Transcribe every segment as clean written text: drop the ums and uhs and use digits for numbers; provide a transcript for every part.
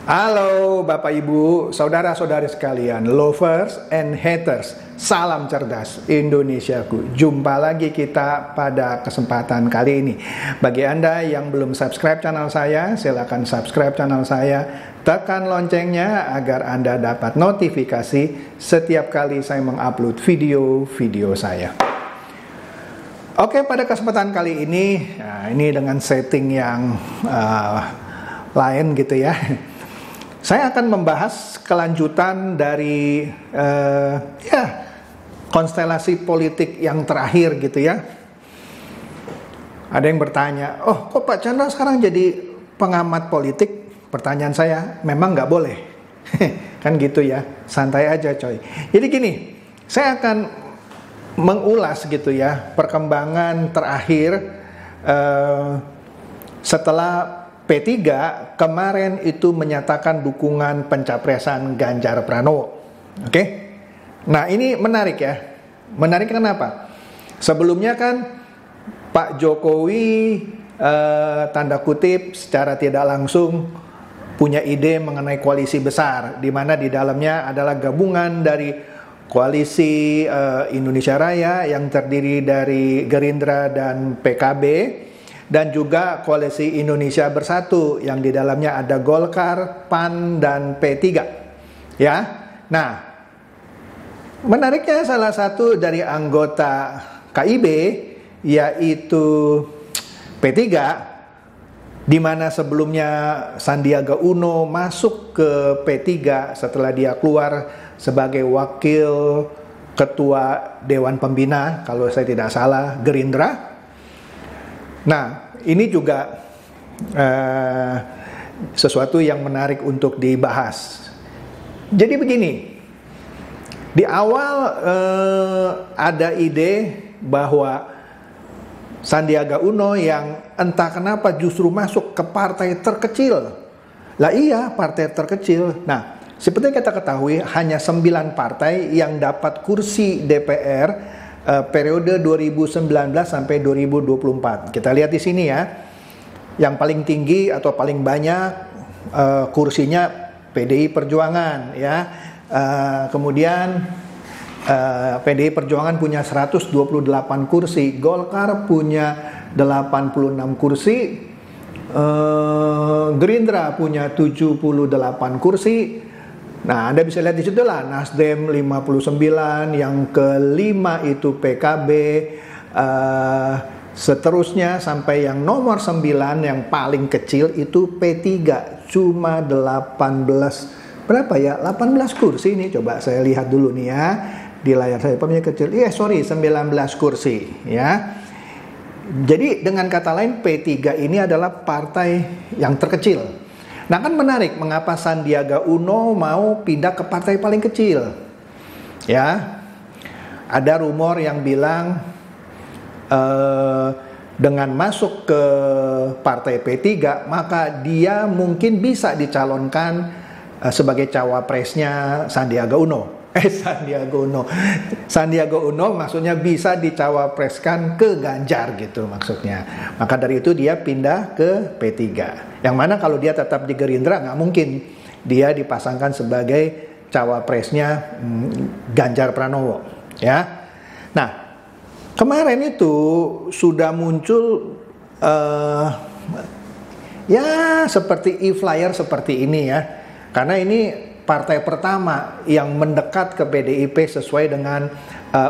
Halo Bapak Ibu, saudara-saudari sekalian, lovers and haters, salam cerdas Indonesiaku. Jumpa lagi kita pada kesempatan kali ini. Bagi Anda yang belum subscribe channel saya, silakan subscribe channel saya, tekan loncengnya agar Anda dapat notifikasi setiap kali saya mengupload video-video saya. Oke, pada kesempatan kali ini, ini dengan setting yang lain gitu ya. Saya akan membahas kelanjutan dari konstelasi politik yang terakhir gitu ya. Ada yang bertanya, oh kok Pak Chandra sekarang jadi pengamat politik? Pertanyaan saya, memang nggak boleh. Kan gitu ya, santai aja coy. Jadi gini, saya akan mengulas gitu ya perkembangan terakhir setelah P3 kemarin itu menyatakan dukungan pencapresan Ganjar Pranowo. Oke? Nah, ini menarik ya. Menarik kenapa? Sebelumnya kan Pak Jokowi tanda kutip secara tidak langsung punya ide mengenai koalisi besar, di mana di dalamnya adalah gabungan dari koalisi Indonesia Raya yang terdiri dari Gerindra dan PKB, dan juga koalisi Indonesia Bersatu yang di dalamnya ada Golkar, PAN, dan P3. Ya, nah, menariknya salah satu dari anggota KIB yaitu P3, di mana sebelumnya Sandiaga Uno masuk ke P3 setelah dia keluar sebagai wakil ketua Dewan Pembina, kalau saya tidak salah, Gerindra. Nah, ini juga sesuatu yang menarik untuk dibahas. Jadi begini, di awal ada ide bahwa Sandiaga Uno yang entah kenapa justru masuk ke partai terkecil. Lah iya, partai terkecil. Nah, seperti kita ketahui hanya 9 partai yang dapat kursi DPR periode 2019 sampai 2024. Kita lihat di sini ya. Yang paling tinggi atau paling banyak kursinya PDI Perjuangan ya. Kemudian PDI Perjuangan punya 128 kursi, Golkar punya 86 kursi, Gerindra punya 78 kursi. Nah, Anda bisa lihat di situ lah, Nasdem 59, yang kelima itu PKB, seterusnya sampai yang nomor 9 yang paling kecil itu P3, cuma 18, berapa ya? 18 kursi nih, coba saya lihat dulu nih ya, di layar saya, pemilih kecil, 19 kursi ya. Jadi dengan kata lain P3 ini adalah partai yang terkecil. Nah kan menarik, mengapa Sandiaga Uno mau pindah ke partai paling kecil? Ya, ada rumor yang bilang dengan masuk ke partai P3 maka dia mungkin bisa dicalonkan sebagai cawapresnya Sandiaga Uno. Sandiaga Uno maksudnya bisa dicawapreskan ke Ganjar gitu maksudnya. Maka dari itu dia pindah ke P3. Yang mana kalau dia tetap di Gerindra nggak mungkin dia dipasangkan sebagai cawapresnya Ganjar Pranowo. Ya. Nah, kemarin itu sudah muncul ya seperti e-flyer seperti ini ya. Karena ini partai pertama yang mendekat ke PDIP sesuai dengan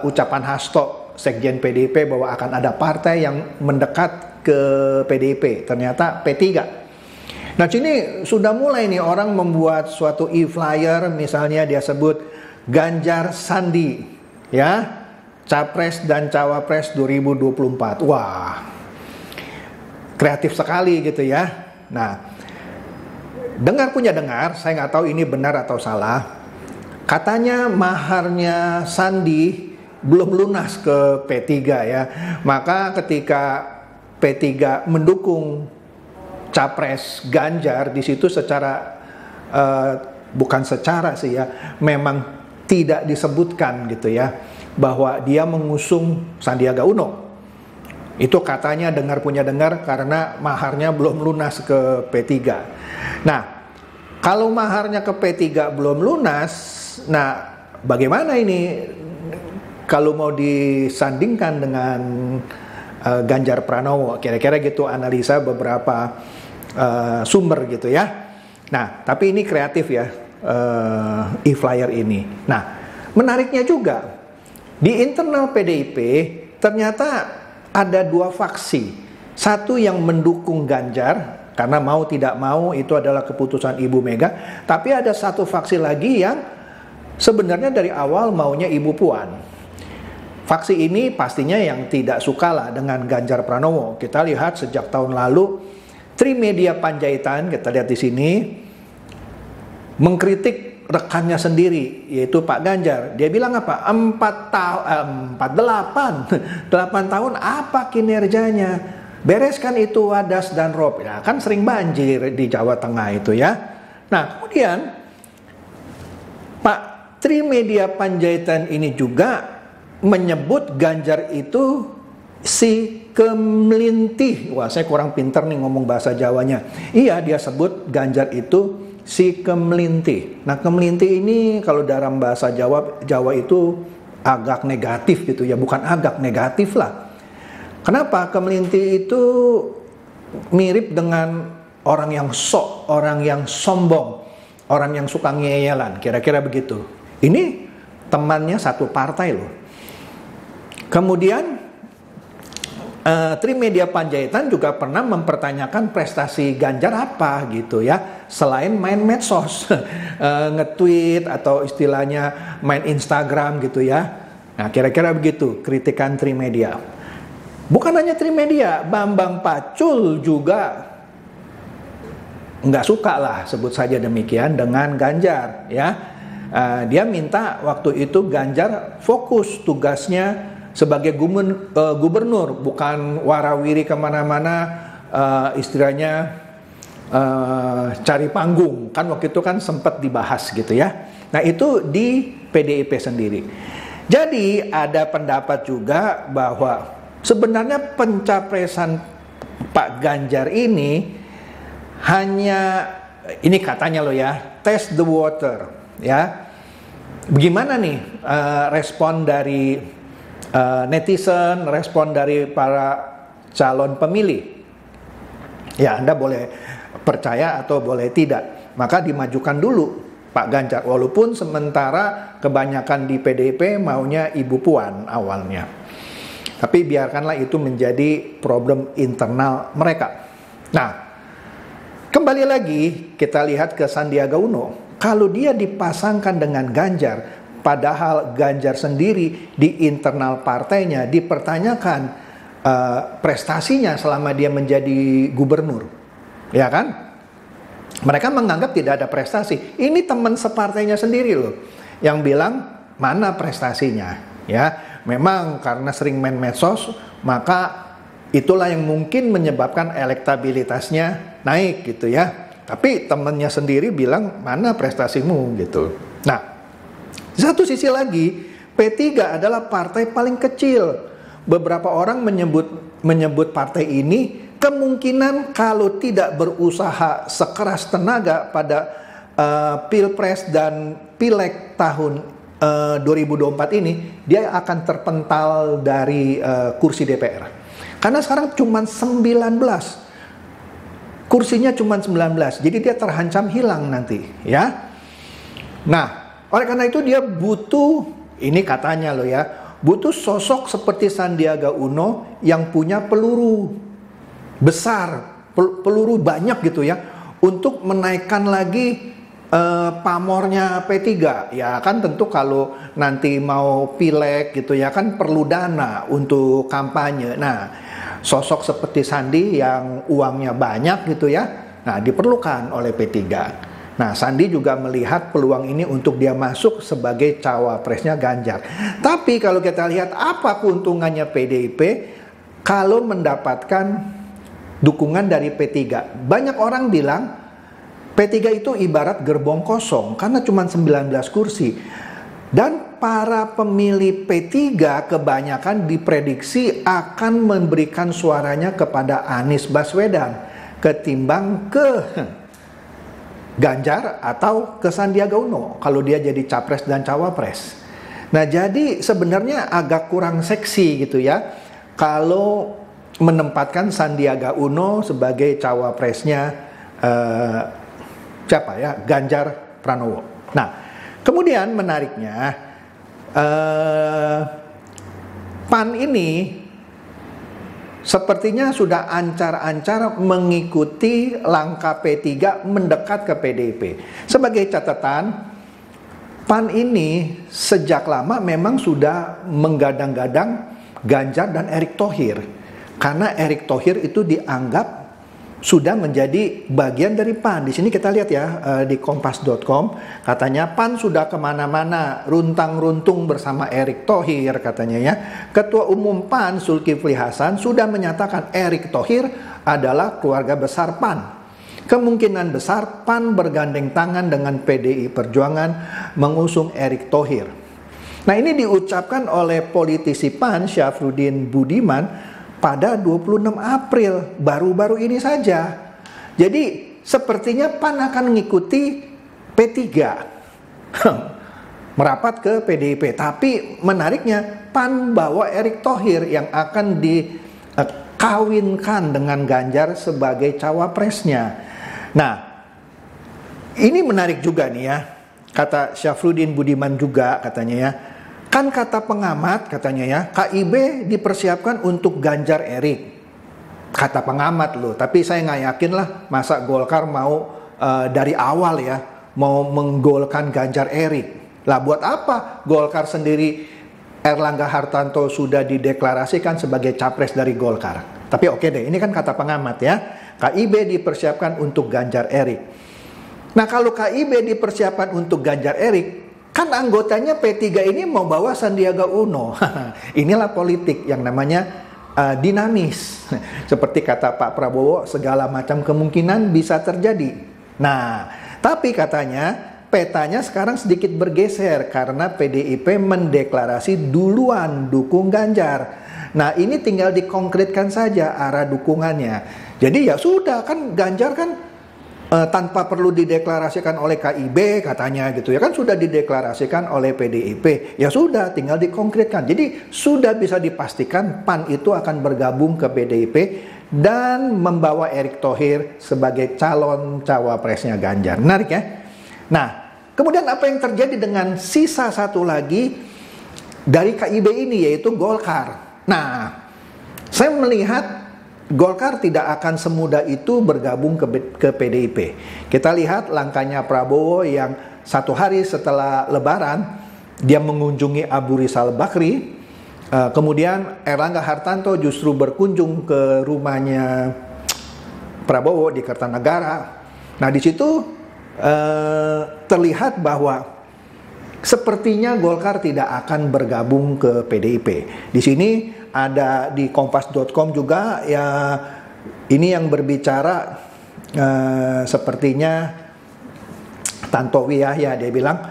ucapan Hasto, Sekjen PDIP, bahwa akan ada partai yang mendekat ke PDIP. Ternyata P3. Nah, sini sudah mulai nih orang membuat suatu e-flyer, misalnya dia sebut Ganjar Sandi, ya, Capres dan Cawapres 2024. Wah, kreatif sekali gitu ya. Nah, dengar punya dengar, saya nggak tahu ini benar atau salah. Katanya maharnya Sandi belum lunas ke P3 ya. Maka ketika P3 mendukung Capres Ganjar, di situ secara bukan secara sih ya, memang tidak disebutkan gitu ya bahwa dia mengusung Sandiaga Uno. Itu katanya dengar punya dengar karena maharnya belum lunas ke P3. Nah, Kalau maharnya ke P3 belum lunas, nah bagaimana ini kalau mau disandingkan dengan Ganjar Pranowo? Kira-kira gitu analisa beberapa sumber gitu ya. Nah, tapi ini kreatif ya, e-flyer ini. Nah, menariknya juga di internal PDIP ternyata ada dua faksi. Satu yang mendukung Ganjar karena mau tidak mau itu adalah keputusan Ibu Mega, tapi ada satu faksi lagi yang sebenarnya dari awal maunya Ibu Puan. Faksi ini pastinya yang tidak suka lah dengan Ganjar Pranowo. Kita lihat sejak tahun lalu Trimedia Panjaitan, kita lihat di sini, mengkritik rekannya sendiri, yaitu Pak Ganjar. Dia bilang apa? 8 tahun apa kinerjanya? Bereskan itu Wadas dan Rob. Ya, kan sering banjir di Jawa Tengah itu ya. Nah, kemudian Pak Trimedia Panjaitan ini juga menyebut Ganjar itu si kemelintih. Wah, saya kurang pinter nih ngomong bahasa Jawanya. Iya, dia sebut Ganjar itu si kemelintih. Nah, kemelintih ini kalau dalam bahasa Jawa itu agak negatif gitu ya, bukan agak negatif lah. Kenapa? Kemelintih itu mirip dengan orang yang sok, orang yang sombong, orang yang suka ngeyelan, kira-kira begitu. Ini temannya satu partai loh. Kemudian Trimedia Panjaitan juga pernah mempertanyakan prestasi Ganjar apa gitu ya, selain main medsos, nge-tweet atau istilahnya main Instagram gitu ya. Nah, kira-kira begitu kritikan Trimedia. Bukan hanya Trimedia, Bambang Pacul juga nggak suka lah, sebut saja demikian, dengan Ganjar ya. Dia minta waktu itu Ganjar fokus tugasnya sebagai gubernur, bukan warawiri kemana-mana, istilahnya cari panggung. Kan waktu itu kan sempat dibahas gitu ya. Nah, itu di PDIP sendiri. Jadi ada pendapat juga bahwa sebenarnya pencapresan Pak Ganjar ini hanya, ini katanya loh ya, test the water ya. Bagaimana nih respon dari netizen, respon dari para calon pemilih? Ya, Anda boleh percaya atau boleh tidak. Maka dimajukan dulu Pak Ganjar, walaupun sementara kebanyakan di PDIP maunya Ibu Puan awalnya. Tapi biarkanlah itu menjadi problem internal mereka. Nah, kembali lagi kita lihat ke Sandiaga Uno. Kalau dia dipasangkan dengan Ganjar, padahal Ganjar sendiri di internal partainya dipertanyakan prestasinya selama dia menjadi gubernur, ya kan? Mereka menganggap tidak ada prestasi. Ini teman separtainya sendiri loh yang bilang mana prestasinya, ya. Memang karena sering main medsos, maka itulah yang mungkin menyebabkan elektabilitasnya naik gitu ya. Tapi temannya sendiri bilang mana prestasimu gitu. Nah, di satu sisi lagi, P3 adalah partai paling kecil. Beberapa orang menyebut partai ini kemungkinan kalau tidak berusaha sekeras tenaga pada Pilpres dan Pileg tahun 2024 ini, dia akan terpental dari kursi DPR. Karena sekarang cuma 19. Kursinya cuma 19. Jadi dia terancam hilang nanti, ya. Nah, oleh karena itu dia butuh, ini katanya loh ya, butuh sosok seperti Sandiaga Uno yang punya peluru besar, peluru banyak gitu ya, untuk menaikkan lagi pamornya P3. Ya kan tentu kalau nanti mau pileg gitu ya kan perlu dana untuk kampanye. Nah, sosok seperti Sandi yang uangnya banyak gitu ya, nah diperlukan oleh P3. Nah, Sandi juga melihat peluang ini untuk dia masuk sebagai cawapresnya Ganjar. Tapi kalau kita lihat apa keuntungannya PDIP kalau mendapatkan dukungan dari P3. Banyak orang bilang P3 itu ibarat gerbong kosong karena cuma 19 kursi. Dan para pemilih P3 kebanyakan diprediksi akan memberikan suaranya kepada Anies Baswedan ketimbang ke Ganjar atau ke Sandiaga Uno kalau dia jadi capres dan cawapres. Nah, jadi sebenarnya agak kurang seksi gitu ya kalau menempatkan Sandiaga Uno sebagai cawapresnya siapa ya? Ganjar Pranowo. Nah, kemudian menariknya PAN ini sepertinya sudah ancar-ancar mengikuti langkah P3 mendekat ke PDIP. Sebagai catatan, PAN ini sejak lama memang sudah menggadang-gadang Ganjar dan Erick Thohir. Karena Erick Thohir itu dianggap sudah menjadi bagian dari PAN. Di sini kita lihat ya di kompas.com, katanya PAN sudah kemana-mana, runtang-runtung bersama Erick Thohir katanya ya. Ketua Umum PAN Zulkifli Hasan sudah menyatakan Erick Thohir adalah keluarga besar PAN. Kemungkinan besar PAN bergandeng tangan dengan PDI Perjuangan mengusung Erick Thohir. Nah, ini diucapkan oleh politisi PAN Syafruddin Budiman pada 26 April, baru-baru ini saja. Jadi sepertinya PAN akan mengikuti P3 merapat ke PDIP. Tapi menariknya PAN bawa Erick Thohir yang akan dikawinkan dengan Ganjar sebagai cawapresnya. Nah, ini menarik juga nih ya. Kata Syafruddin Budiman juga katanya ya. Kan kata pengamat katanya ya, KIB dipersiapkan untuk Ganjar Erick. Kata pengamat loh, tapi saya nggak yakin lah masa Golkar mau dari awal ya mau menggolkan Ganjar Erick. Lah buat apa Golkar sendiri Erlangga Hartarto sudah dideklarasikan sebagai capres dari Golkar. Tapi oke deh, ini kan kata pengamat ya. KIB dipersiapkan untuk Ganjar Erick. Nah, kalau KIB dipersiapkan untuk Ganjar Erick, kan anggotanya P3 ini mau bawa Sandiaga Uno. Inilah politik yang namanya dinamis. Seperti kata Pak Prabowo, segala macam kemungkinan bisa terjadi. Nah, tapi katanya petanya sekarang sedikit bergeser karena PDIP mendeklarasi duluan dukung Ganjar. Nah, ini tinggal dikonkretkan saja arah dukungannya. Jadi ya sudah, kan Ganjar kan tanpa perlu dideklarasikan oleh KIB katanya gitu ya, kan sudah dideklarasikan oleh PDIP, ya sudah tinggal dikonkretkan. Jadi sudah bisa dipastikan PAN itu akan bergabung ke PDIP dan membawa Erick Thohir sebagai calon cawapresnya Ganjar. Menarik ya. Nah, kemudian apa yang terjadi dengan sisa satu lagi dari KIB ini, yaitu Golkar. Nah, saya melihat Golkar tidak akan semudah itu bergabung ke PDIP. Kita lihat langkahnya Prabowo yang satu hari setelah Lebaran dia mengunjungi Abu Rizal Bakri. Kemudian Erlangga Hartarto justru berkunjung ke rumahnya Prabowo di Kertanegara. Nah, di situ terlihat bahwa sepertinya Golkar tidak akan bergabung ke PDIP. Di sini ada di kompas.com juga ya, ini yang berbicara sepertinya Tantowi Yahya. Dia bilang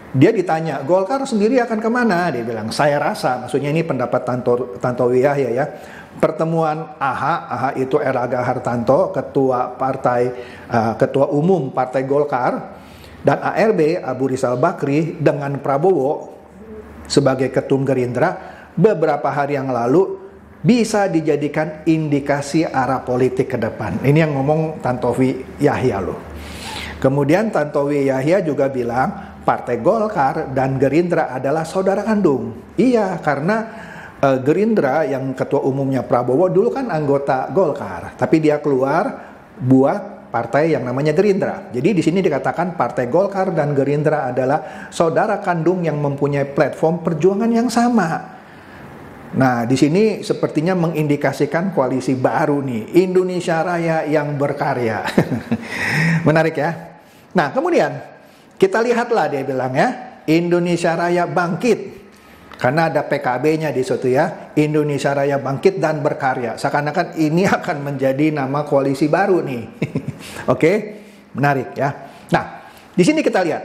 dia ditanya Golkar sendiri akan kemana, dia bilang saya rasa, maksudnya ini pendapat Tantowi Yahya ya, pertemuan AHA itu Erlangga Hartarto, ketua umum Partai Golkar, dan ARB Abu Rizal Bakri dengan Prabowo sebagai ketum Gerindra beberapa hari yang lalu bisa dijadikan indikasi arah politik ke depan. Ini yang ngomong Tantowi Yahya loh. Kemudian Tantowi Yahya juga bilang Partai Golkar dan Gerindra adalah saudara kandung. Iya, karena Gerindra yang ketua umumnya Prabowo dulu kan anggota Golkar, tapi dia keluar buat partai yang namanya Gerindra. Jadi di sini dikatakan Partai Golkar dan Gerindra adalah saudara kandung yang mempunyai platform perjuangan yang sama. Nah, di sini sepertinya mengindikasikan koalisi baru nih, Indonesia Raya yang berkarya. Menarik ya. Nah, kemudian kita lihatlah dia bilang ya, Indonesia Raya bangkit. Karena ada PKB-nya di situ ya, Indonesia Raya bangkit dan berkarya. Seakan-akan ini akan menjadi nama koalisi baru nih. Oke, menarik ya. Nah, di sini kita lihat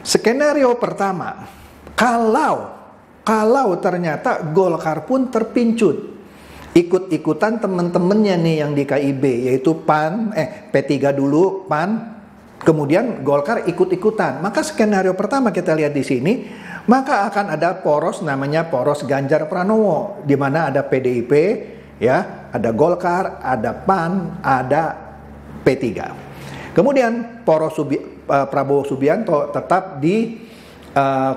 skenario pertama, kalau ternyata Golkar pun terpincut ikut-ikutan teman-temannya nih yang di KIB, yaitu P3 dulu, PAN, kemudian Golkar ikut-ikutan. Maka skenario pertama kita lihat di sini, maka akan ada poros namanya poros Ganjar Pranowo, di mana ada PDIP, ya, ada Golkar, ada PAN, ada P3. Kemudian poros Prabowo Subianto tetap di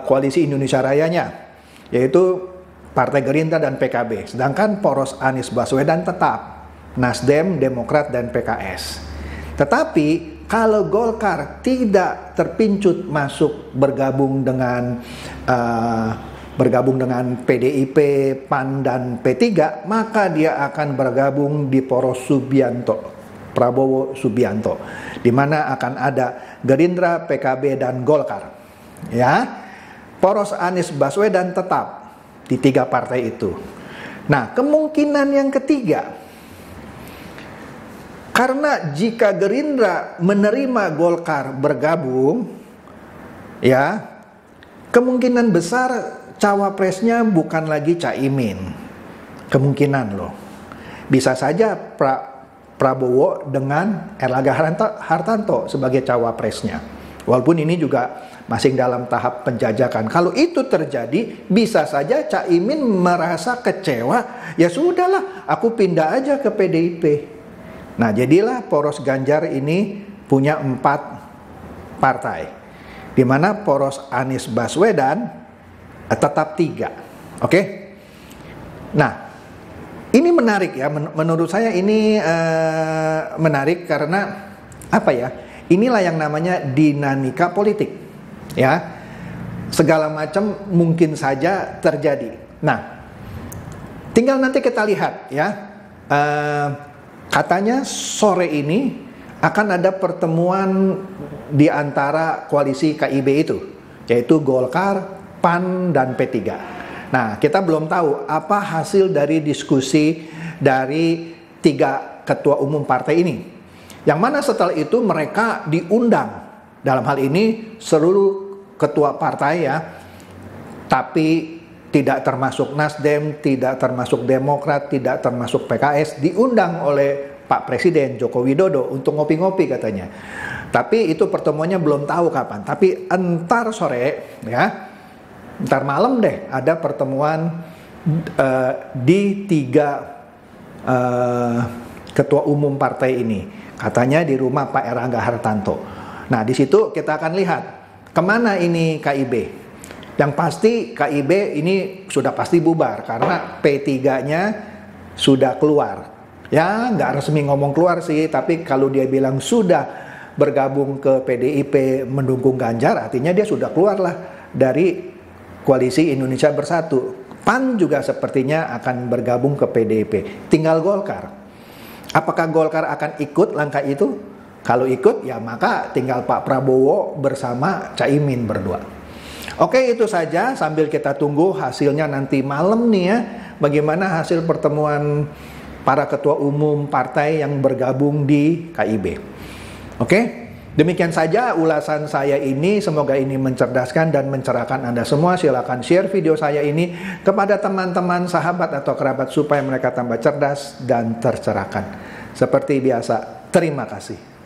koalisi Indonesia Rayanya, yaitu Partai Gerindra dan PKB. Sedangkan poros Anies Baswedan tetap Nasdem, Demokrat, dan PKS. Tetapi kalau Golkar tidak terpincut masuk bergabung dengan PDIP, PAN, dan P3, maka dia akan bergabung di poros Subianto, Prabowo Subianto, di mana akan ada Gerindra, PKB, dan Golkar. Ya, poros Anies Baswedan tetap di 3 partai itu. Nah, kemungkinan yang ketiga, karena jika Gerindra menerima Golkar bergabung, ya, kemungkinan besar cawapresnya bukan lagi Caimin. Kemungkinan loh. Bisa saja Prabowo dengan Erlangga Hartarto sebagai cawapresnya. Walaupun ini juga masih dalam tahap penjajakan. Kalau itu terjadi, bisa saja Caimin merasa kecewa. Ya sudahlah, aku pindah aja ke PDIP. Nah, jadilah poros Ganjar ini punya 4 partai, di mana poros Anies Baswedan tetap 3. Oke? Nah, ini menarik ya. Menurut saya ini menarik karena apa ya? Inilah yang namanya dinamika politik, ya. Segala macam mungkin saja terjadi. Nah, tinggal nanti kita lihat ya. Katanya sore ini akan ada pertemuan di antara koalisi KIB itu, yaitu Golkar, PAN, dan P3. Nah, kita belum tahu apa hasil dari diskusi dari 3 ketua umum partai ini. Yang mana setelah itu mereka diundang, dalam hal ini seluruh ketua partai ya, tapi tidak termasuk Nasdem, tidak termasuk Demokrat, tidak termasuk PKS, diundang oleh Pak Presiden Joko Widodo untuk ngopi-ngopi katanya. Tapi itu pertemuannya belum tahu kapan. Tapi entar sore ya, entar malam deh ada pertemuan di 3 ketua umum partai ini. Katanya di rumah Pak Erlangga Hartarto. Nah, di situ kita akan lihat kemana ini KIB. Yang pasti KIB ini sudah pasti bubar karena P3-nya sudah keluar. Ya, nggak resmi ngomong keluar sih, tapi kalau dia bilang sudah bergabung ke PDIP mendukung Ganjar, artinya dia sudah keluar lah dari koalisi Indonesia Bersatu. PAN juga sepertinya akan bergabung ke PDIP. Tinggal Golkar. Apakah Golkar akan ikut langkah itu? Kalau ikut, ya maka tinggal Pak Prabowo bersama Caimin berdua. Oke, itu saja sambil kita tunggu hasilnya nanti malam nih ya. Bagaimana hasil pertemuan para ketua umum partai yang bergabung di KIB. Oke, demikian saja ulasan saya ini. Semoga ini mencerdaskan dan mencerahkan Anda semua. Silakan share video saya ini kepada teman-teman, sahabat atau kerabat supaya mereka tambah cerdas dan tercerahkan. Seperti biasa, terima kasih.